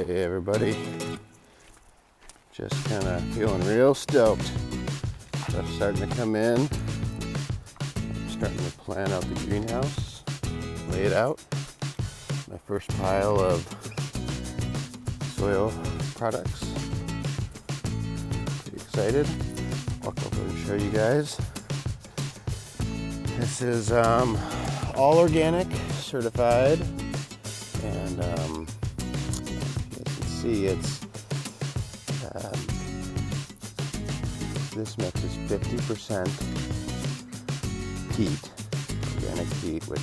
Hey everybody, just kind of feeling real stoked. Stuff's starting to come in. I'm starting to plan out the greenhouse, lay it out. My first pile of soil products. Pretty excited. Walk over and show you guys. This is all organic, certified, and as you can see, it's this mix is 50% peat, organic peat, which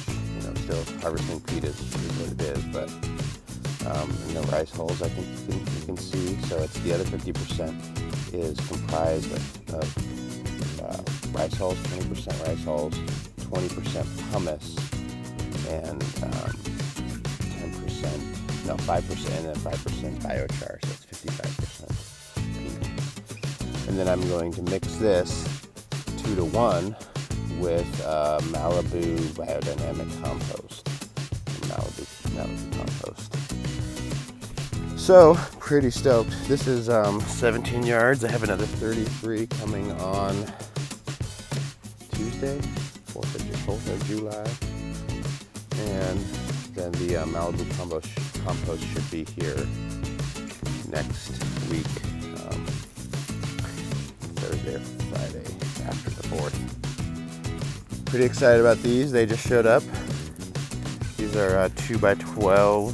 still harvesting peat is what it is, but in the rice hulls, I think you can see. So it's the other 50% is comprised of rice hulls, 20% rice hulls, 20% pumice, and 5%, and then 5% biochar, so it's 55% peat. And then I'm going to mix this 2-to-1 with Malibu biodynamic compost. Malibu compost. So, pretty stoked. This is 17 yards. I have another 33 coming on Tuesday, 4th of July. And then the Malibu compost should be here next week, Thursday or Friday after the 4th. Pretty excited about these. They just showed up. These are 2x12,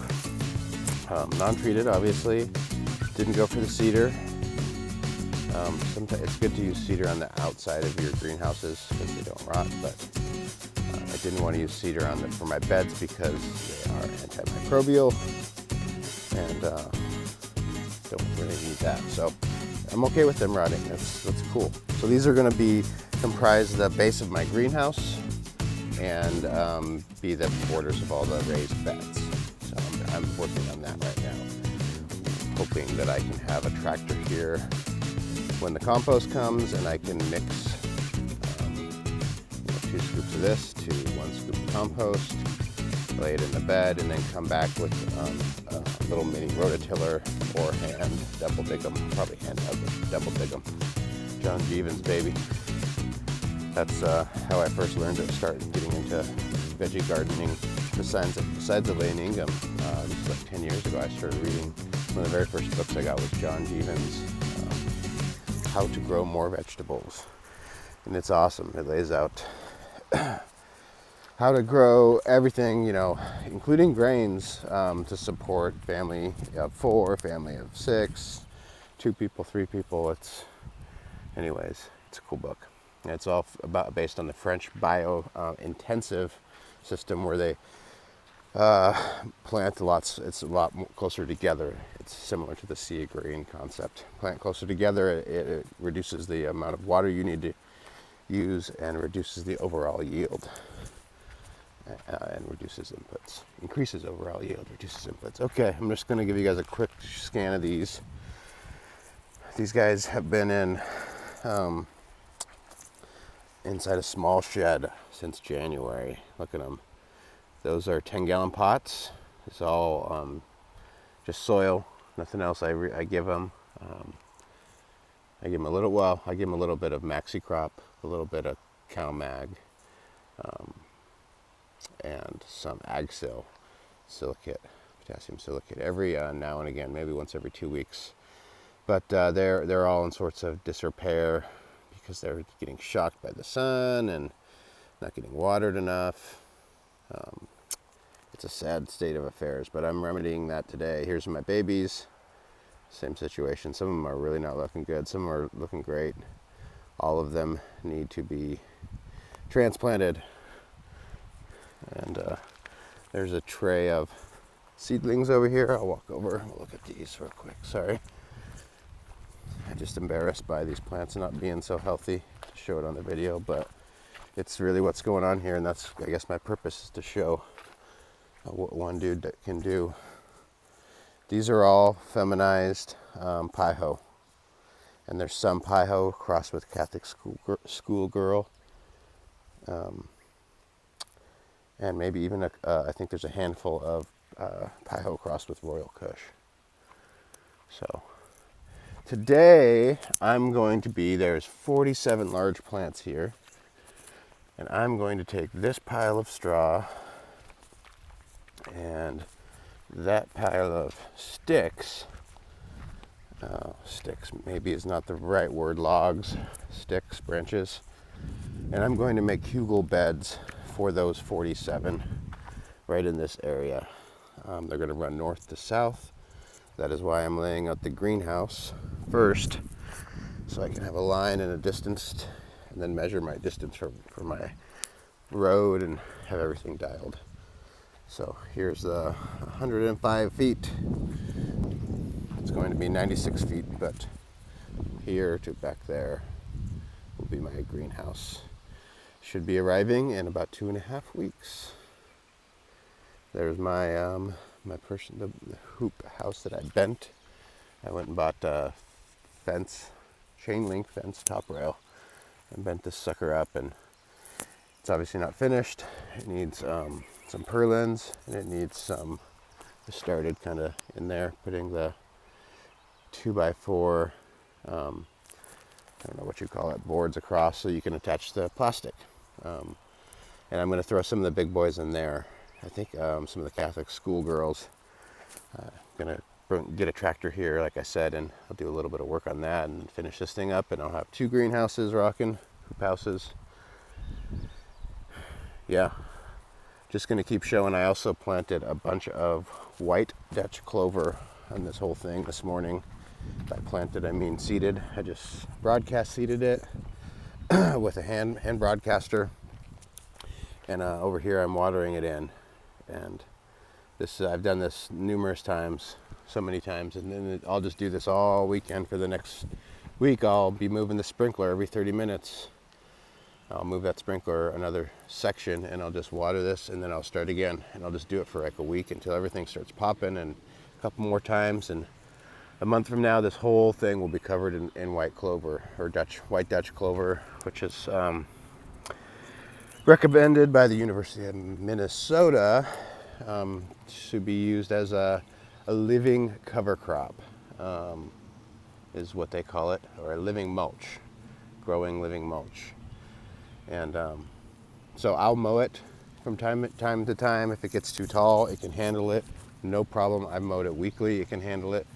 non-treated, obviously. Didn't go for the cedar. Sometimes it's good to use cedar on the outside of your greenhouses because they don't rot, but I didn't want to use cedar for my beds because they are antimicrobial and don't really need that. So I'm okay with them rotting. That's cool. So these are going to comprise the base of my greenhouse and be the borders of all the raised beds. So I'm working on that right now, hoping that I can have a tractor here when the compost comes and I can mix 2 scoops of this to 1 scoop of compost, lay it in the bed, and then come back with a little mini rototiller or hand double dig them, probably hand double dig them. John Jeevan's baby. That's how I first learned to start getting into veggie gardening. Besides Elaine Ingham, this is like 10 years ago, I started reading. One of the very first books I got was John Jeevan's How to Grow More Vegetables. And it's awesome. It lays out how to grow everything, including grains, to support family of 4, family of 6, 2 people, 3 people. It's a cool book. And it's all based on the French bio-intensive system where they plant lots. It's a lot closer together. It's similar to the sea green concept. Plant closer together, it reduces the amount of water you need to use and reduces the overall yield. And reduces inputs. Increases overall yield, reduces inputs. Okay, I'm just going to give you guys a quick scan of these. These guys have been inside a small shed since January. Look at them. Those are 10-gallon pots. It's all just soil, nothing else. I give them. I give them a little bit of maxi crop, a little bit of cow mag, and some Agsil silicate, potassium silicate, every now and again, maybe once every 2 weeks. But they're all in sorts of disrepair because they're getting shocked by the sun and not getting watered enough. It's a sad state of affairs, but I'm remedying that today. Here's my babies. Same situation. Some of them are really not looking good. Some are looking great. All of them need to be transplanted. And there's a tray of seedlings over here. I'll walk over and look at these real quick. Sorry. I'm just embarrassed by these plants not being so healthy to show it on the video, but it's really what's going on here, and that's, I guess, my purpose is to show what one dude can do. These are all feminized Paiho, and there's some Paiho crossed with Catholic school girl, and maybe even I think there's a handful of Paiho crossed with Royal Kush. So today I'm going to be, there's 47 large plants here, and I'm going to take this pile of straw and that pile of sticks. Sticks maybe is not the right word, logs, sticks, branches. And I'm going to make hugel beds for those 47 right in this area. They're going to run north to south. That is why I'm laying out the greenhouse first, so I can have a line and a distance, and then measure my distance for my road and have everything dialed. So here's the 105 feet. It's going to be 96 feet, but here to back there will be my greenhouse. Should be arriving in about 2.5 weeks. There's my the hoop house that I bent. I went and bought a fence, chain link fence, top rail, and bent this sucker up, and it's obviously not finished. It needs some purlins, and it needs some, I started kind of in there, putting the 2x4, I don't know what you call it, boards across so you can attach the plastic. And I'm going to throw some of the big boys in there. I think some of the Catholic schoolgirls. Going to get a tractor here, like I said, and I'll do a little bit of work on that and finish this thing up, and I'll have 2 greenhouses rocking, hoop houses. Yeah, just going to keep showing. I also planted a bunch of white Dutch clover on this whole thing this morning. By planted, I mean seeded. I just broadcast seeded it with a hand broadcaster, and over here I'm watering it in. And this I've done this numerous times, so many times, and then I'll just do this all weekend. For the next week I'll be moving the sprinkler every 30 minutes. I'll move that sprinkler another section, and I'll just water this, and then I'll start again, and I'll just do it for like a week until everything starts popping, and a couple more times, and a month from now this whole thing will be covered in white clover, or white Dutch clover, which is recommended by the University of Minnesota to be used as a living cover crop, is what they call it, or a living mulch, growing living mulch. And so I'll mow it from time to time. If it gets too tall, it can handle it, no problem. I've mowed it weekly, it can handle it.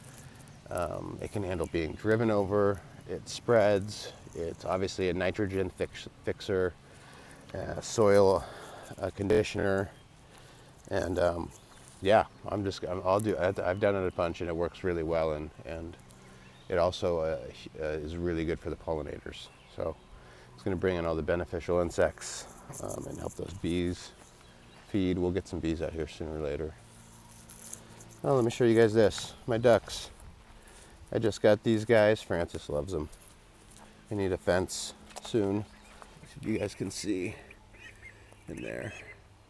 It can handle being driven over. It spreads. It's obviously a nitrogen fixer, soil conditioner, and yeah, I've done it a bunch, and it works really well, and it also is really good for the pollinators. So it's going to bring in all the beneficial insects and help those bees feed. We'll get some bees out here sooner or later. Oh, let me show you guys this. My ducks. I just got these guys. Francis loves them. I need a fence soon, so you guys can see in there.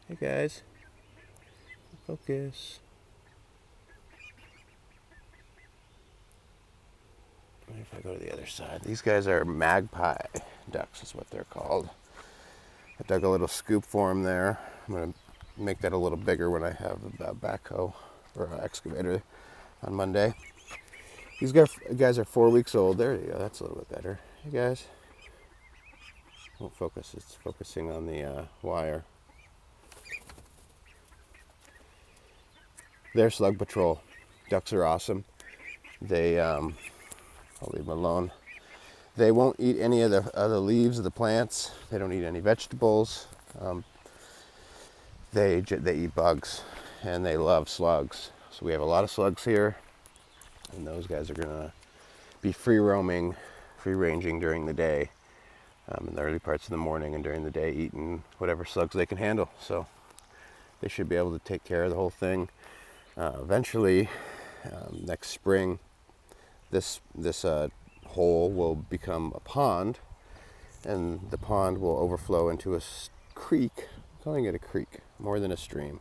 Hey guys, focus. If I go to the other side, these guys are magpie ducks, is what they're called. I dug a little scoop for them there. I'm going to make that a little bigger when I have a backhoe or an excavator on Monday. These guys are 4 weeks old. There you go. That's a little bit better. Hey guys. Won't focus. It's focusing on the wire. They're slug patrol. Ducks are awesome. They, I'll leave them alone. They won't eat any of the leaves of the plants. They don't eat any vegetables. They eat bugs, and they love slugs. So we have a lot of slugs here, and those guys are gonna be free ranging during the day, in the early parts of the morning, and during the day eating whatever slugs they can handle. So they should be able to take care of the whole thing. Eventually, next spring, this hole will become a pond, and the pond will overflow into a creek. I'm calling it a creek, more than a stream,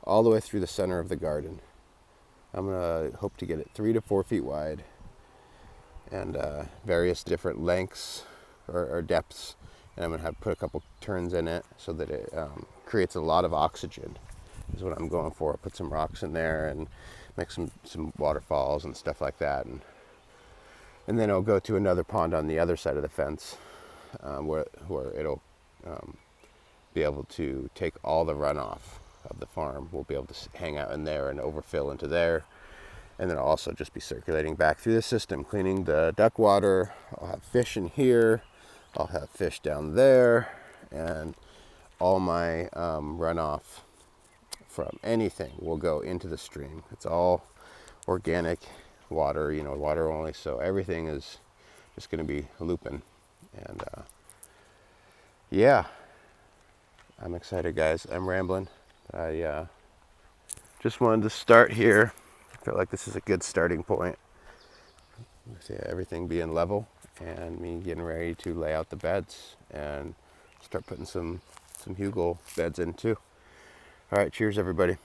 all the way through the center of the garden. I'm gonna hope to get it 3 to 4 feet wide, and various different lengths or depths, and I'm gonna put a couple turns in it so that it creates a lot of oxygen, is what I'm going for. I'll put some rocks in there and make some waterfalls and stuff like that, and then I'll go to another pond on the other side of the fence, where it'll be able to take all the runoff of the farm. We'll be able to hang out in there and overfill into there, and then I'll also just be circulating back through the system, cleaning the duck water. I'll have fish in here, I'll have fish down there, and all my runoff from anything will go into the stream. It's all organic water, water only, so everything is just going to be looping. And yeah, I'm excited, guys. I'm rambling. I just wanted to start here. I feel like this is a good starting point with everything being level and me getting ready to lay out the beds and start putting some Hugel beds in too. All right, cheers everybody.